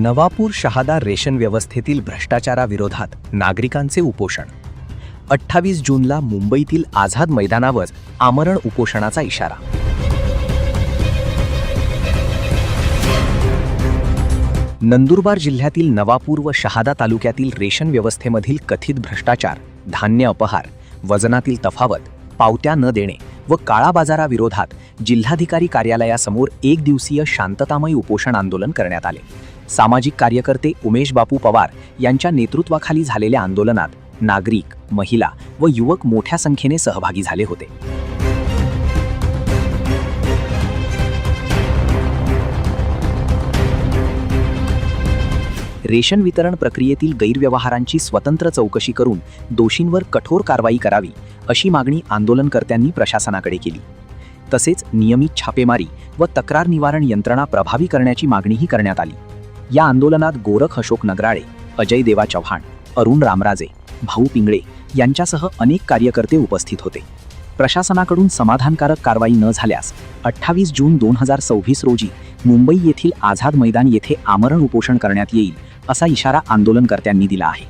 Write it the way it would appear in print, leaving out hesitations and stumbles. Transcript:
Navapur Shahada ration व्यवस्थेतील भ्रष्टाचाराविरोधात नागरिकांचे उपोषण. 28 जूनला मुंबईतील आझाद मैदानावर आमरण उपोषणाचा इशारा. नंदुरबार जिल्ह्यातील नवापूर व शहादा तालुक्यातील रेशन व्यवस्थेमधील कथित भ्रष्टाचार, धान्य अपहार, वजनातील तफावत, पावत्या न देणे व काळा बाजाराविरोधात जिल्हाधिकारी कार्यालयासमोर एक दिवसीय शांततामय उपोषण आंदोलन करण्यात आले. सामाजिक कार्यकर्ते उमेश बापू पवार यांच्या नेतृत्वाखाली झालेल्या आंदोलनात नागरिक, महिला व युवक मोठ्या संख्येने सहभागी झाले होते. रेशन वितरण प्रक्रियेतील गैरव्यवहारांची स्वतंत्र चौकशी करून दोषींवर कठोर कारवाई करावी अशी मागणी आंदोलनकर्त्यांनी प्रशासनाकडे केली. तसेच नियमित छापेमारी व तक्रार निवारण यंत्रणा प्रभावी करण्याची मागणीही करण्यात आली. या आंदोलनात गोरख अशोक नगराळे, अजय देवा चव्हाण, अरुण रामराजे, भाऊ पिंगळे यांच्यासह अनेक कार्यकर्ते उपस्थित होते. प्रशासनाकडून समाधानकारक कारवाई न झाल्यास 28 जून 2026 रोजी मुंबई येथील आझाद मैदान येथे आमरण उपोषण करण्यात येईल असा इशारा आंदोलनकर्त्यांनी दिला आहे.